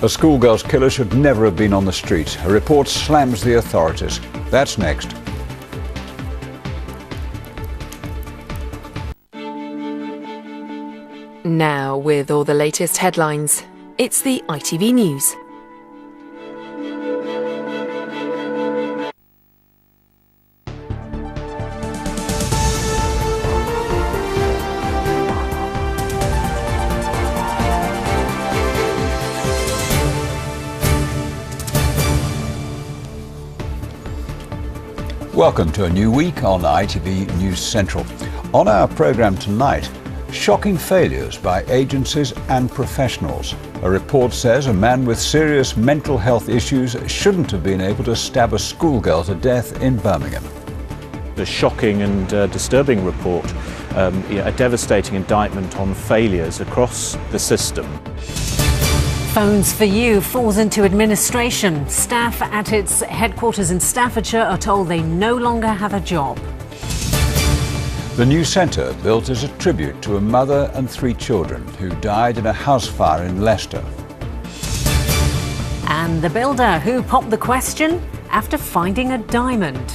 A schoolgirl's killer should never have been on the street. A report slams the authorities. That's next. Now, with all the latest headlines, it's the ITV News. Welcome to a new week on ITV News Central. On our programme tonight, shocking failures by agencies and professionals. A report says a man with serious mental health issues shouldn't have been able to stab a schoolgirl to death in Birmingham. A shocking and disturbing report, a devastating indictment on failures across the system. Phones for You falls into administration. Staff at its headquarters in Staffordshire are told they no longer have a job. The new centre, built as a tribute to a mother and 3 children who died in a house fire in Leicester. And the builder who popped the question after finding a diamond.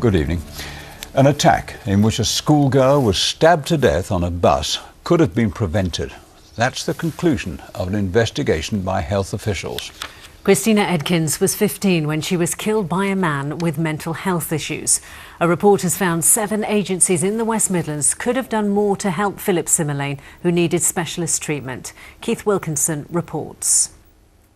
Good evening. An attack in which a schoolgirl was stabbed to death on a bus could have been prevented. That's the conclusion of an investigation by health officials. Christina Edkins was 15 when she was killed by a man with mental health issues. A report has found 7 agencies in the West Midlands could have done more to help Philip Simmerlane, who needed specialist treatment. Keith Wilkinson reports.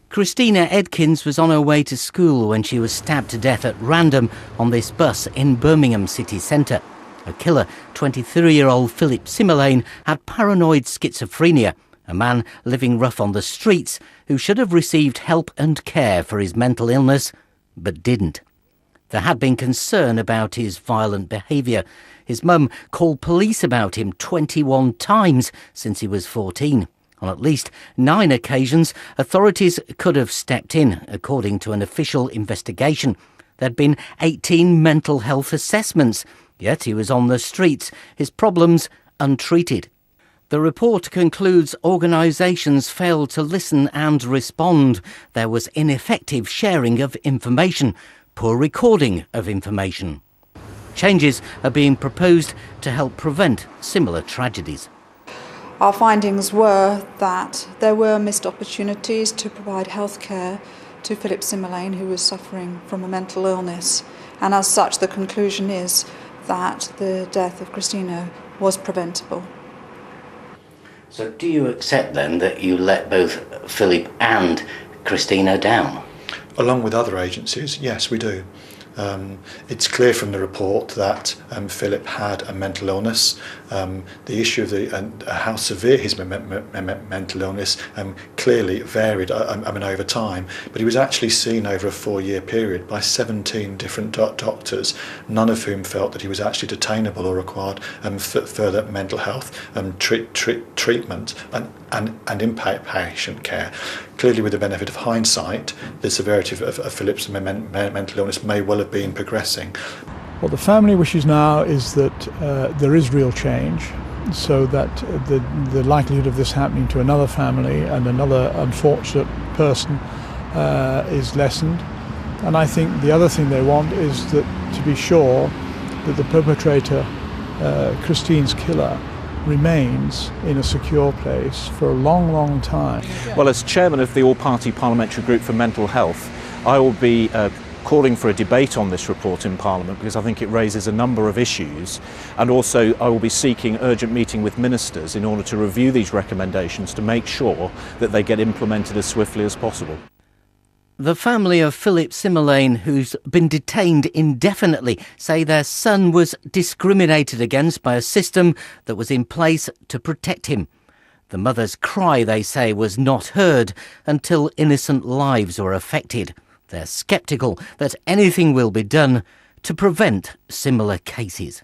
Christina Edkins was on her way to school when she was stabbed to death at random on this bus in Birmingham city centre. Her killer, 23-year-old Philip Simmerlane, had paranoid schizophrenia, a man living rough on the streets who should have received help and care for his mental illness, but didn't. There had been concern about his violent behaviour. His mum called police about him 21 times since he was 14. On at least 9 occasions, authorities could have stepped in, according to an official investigation. There'd been 18 mental health assessments, yet he was on the streets, his problems untreated. The report concludes organisations failed to listen and respond. There was ineffective sharing of information, poor recording of information. Changes are being proposed to help prevent similar tragedies. Our findings were that there were missed opportunities to provide health care to Philip Simmerlane, who was suffering from a mental illness, and as such the conclusion is that the death of Christina was preventable. So do you accept then that you let both Philip and Christina down? Along with other agencies, yes, we do. It's clear from the report that Philip had a mental illness. The issue of how severe his mental illness clearly varied over time, but he was actually seen over a 4-year period by 17 different doctors, none of whom felt that he was actually detainable or required further mental health treatment and inpatient care. Clearly, with the benefit of hindsight, the severity of Philip's mental illness may well have been progressing. What the family wishes now is that there is real change, so that the likelihood of this happening to another family and another unfortunate person is lessened. And I think the other thing they want is that to be sure that the perpetrator, Christine's killer, remains in a secure place for a long, long time. Well, as chairman of the All-Party Parliamentary Group for Mental Health, I will be calling for a debate on this report in Parliament because I think it raises a number of issues, and also I will be seeking urgent meeting with ministers in order to review these recommendations to make sure that they get implemented as swiftly as possible. The family of Philip Simmerlane, who's been detained indefinitely, say their son was discriminated against by a system that was in place to protect him. The mother's cry, they say, was not heard until innocent lives were affected. They're sceptical that anything will be done to prevent similar cases.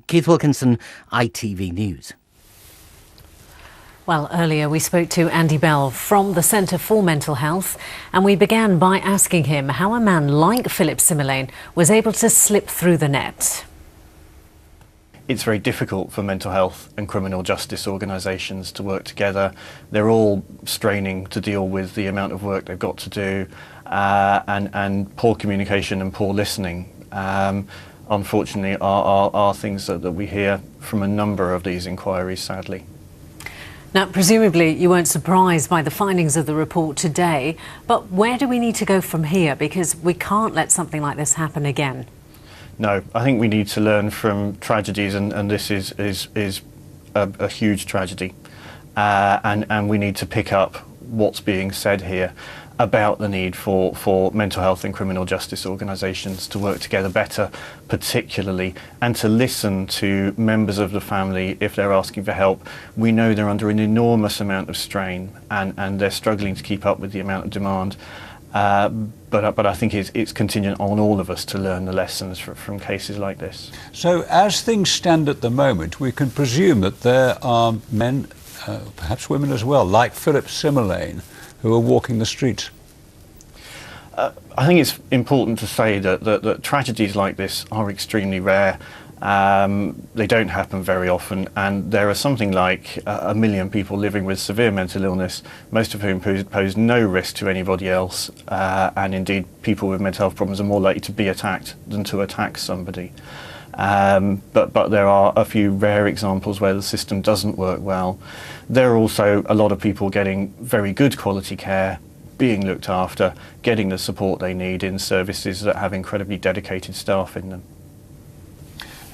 Keith Wilkinson, ITV News. Well, earlier we spoke to Andy Bell from the Centre for Mental Health, and we began by asking him how a man like Philip Simmerlane was able to slip through the net. It's very difficult for mental health and criminal justice organisations to work together. They're all straining to deal with the amount of work they've got to do, and poor communication and poor listening, unfortunately, are things that we hear from a number of these inquiries, sadly. Now, presumably you weren't surprised by the findings of the report today, but where do we need to go from here? Because we can't let something like this happen again. No, I think we need to learn from tragedies, and this is a huge tragedy, and we need to pick up what's being said here about the need for mental health and criminal justice organisations to work together better, particularly, and to listen to members of the family if they're asking for help. We know they're under an enormous amount of strain, and they're struggling to keep up with the amount of demand. But I think it's contingent on all of us to learn the lessons from cases like this. So as things stand at the moment, we can presume that there are men, perhaps women as well, like Philip Simmerlane, who are walking the streets. I think it's important to say that tragedies like this are extremely rare. They don't happen very often, and there are something like 1 million people living with severe mental illness, most of whom pose no risk to anybody else, and indeed people with mental health problems are more likely to be attacked than to attack somebody. But there are a few rare examples where the system doesn't work well. There are also a lot of people getting very good quality care, being looked after, getting the support they need in services that have incredibly dedicated staff in them.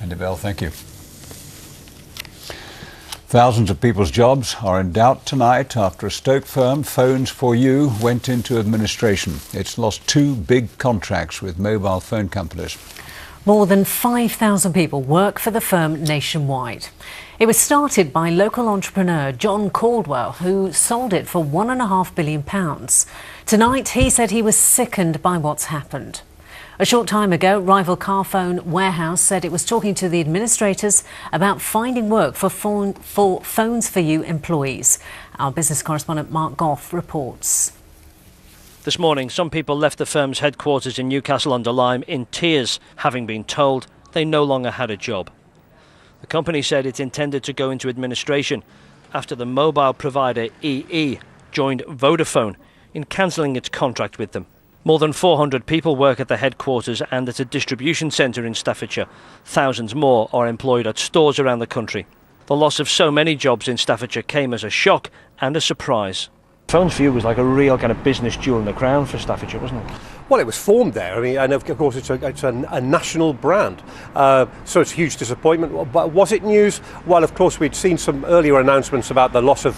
Andy Bell, thank you. Thousands of people's jobs are in doubt tonight after a Stoke firm, Phones 4U, went into administration. It's lost 2 big contracts with mobile phone companies. More than 5,000 people work for the firm nationwide. It was started by local entrepreneur John Caldwell, who sold it for £1.5 billion. Tonight, he said he was sickened by what's happened. A short time ago, rival Carphone Warehouse said it was talking to the administrators about finding work for Phones 4U employees. Our business correspondent Mark Goff reports. This morning, some people left the firm's headquarters in Newcastle-under-Lyme in tears, having been told they no longer had a job. The company said it intended to go into administration after the mobile provider EE joined Vodafone in cancelling its contract with them. More than 400 people work at the headquarters and at a distribution centre in Staffordshire. Thousands more are employed at stores around the country. The loss of so many jobs in Staffordshire came as a shock and a surprise. Phones 4U was like a real kind of business jewel in the crown for Staffordshire, wasn't it? Well, it was formed there. I mean, and of course, it's a national brand. So it's a huge disappointment. But was it news? Well, of course, we'd seen some earlier announcements about the loss of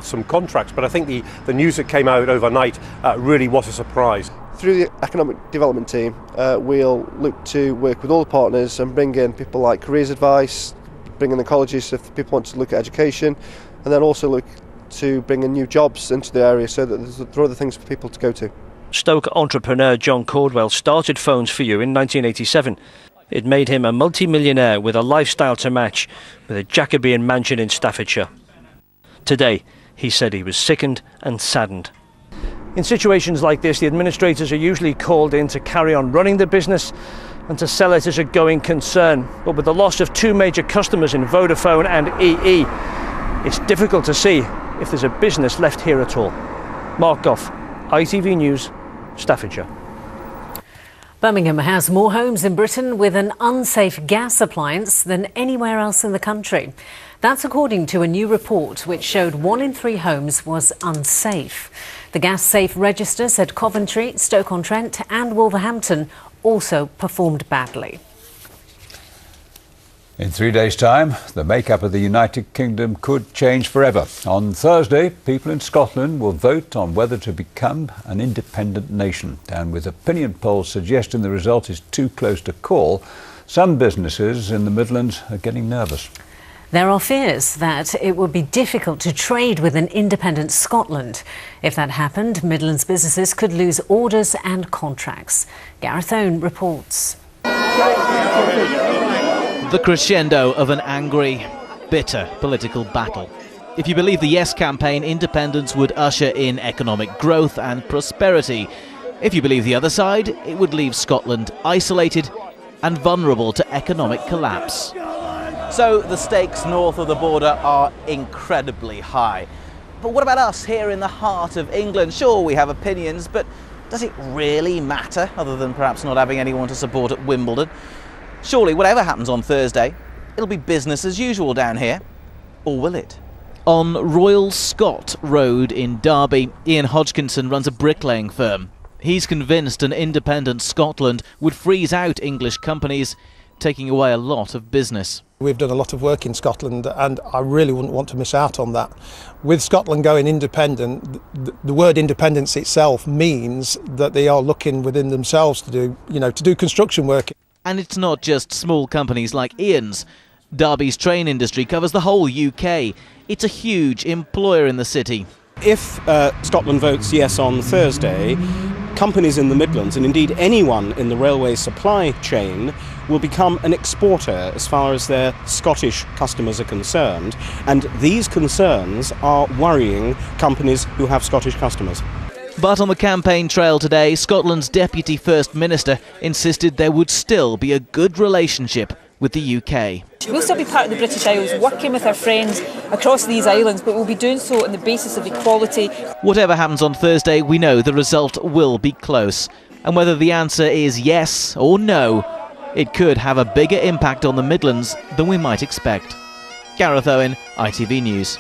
some contracts. But I think the news that came out overnight really was a surprise. Through the economic development team, we'll look to work with all the partners and bring in people like careers advice, bring in the colleges if people want to look at education, and then also look to bring in new jobs into the area so that there are other things for people to go to. Stoke entrepreneur John Caldwell started Phones 4U in 1987. It made him a multi-millionaire with a lifestyle to match, with a Jacobean mansion in Staffordshire. Today, he said he was sickened and saddened. In situations like this, the administrators are usually called in to carry on running the business and to sell it as a going concern. But with the loss of 2 major customers in Vodafone and EE, it's difficult to see if there's a business left here at all. Mark Goff, ITV News, Staffordshire. Birmingham has more homes in Britain with an unsafe gas appliance than anywhere else in the country. That's according to a new report which showed 1 in 3 homes was unsafe. The Gas Safe Register said Coventry, Stoke-on-Trent and Wolverhampton also performed badly. In 3 days' time, the makeup of the United Kingdom could change forever. On Thursday, people in Scotland will vote on whether to become an independent nation. And with opinion polls suggesting the result is too close to call, some businesses in the Midlands are getting nervous. There are fears that it would be difficult to trade with an independent Scotland. If that happened, Midlands businesses could lose orders and contracts. Gareth Owen reports. The crescendo of an angry, bitter political battle. If you believe the Yes campaign, independence would usher in economic growth and prosperity. If you believe the other side, it would leave Scotland isolated and vulnerable to economic collapse. So the stakes north of the border are incredibly high. But what about us here in the heart of England? Sure, we have opinions, but does it really matter, other than perhaps not having anyone to support at Wimbledon? Surely whatever happens on Thursday, it'll be business as usual down here. Or will it? On Royal Scot Road in Derby, Ian Hodgkinson runs a bricklaying firm. He's convinced an independent Scotland would freeze out English companies, taking away a lot of business. We've done a lot of work in Scotland and I really wouldn't want to miss out on that. With Scotland going independent, the word independence itself means that they are looking within themselves to do construction work. And it's not just small companies like Ian's. Derby's train industry covers the whole UK. It's a huge employer in the city. If Scotland votes yes on Thursday, companies in the Midlands, and indeed anyone in the railway supply chain, will become an exporter as far as their Scottish customers are concerned. And these concerns are worrying companies who have Scottish customers. But on the campaign trail today, Scotland's Deputy First Minister insisted there would still be a good relationship with the UK. We'll still be part of the British Isles, working with our friends across these islands, but we'll be doing so on the basis of equality. Whatever happens on Thursday, we know the result will be close. And whether the answer is yes or no, it could have a bigger impact on the Midlands than we might expect. Gareth Owen, ITV News.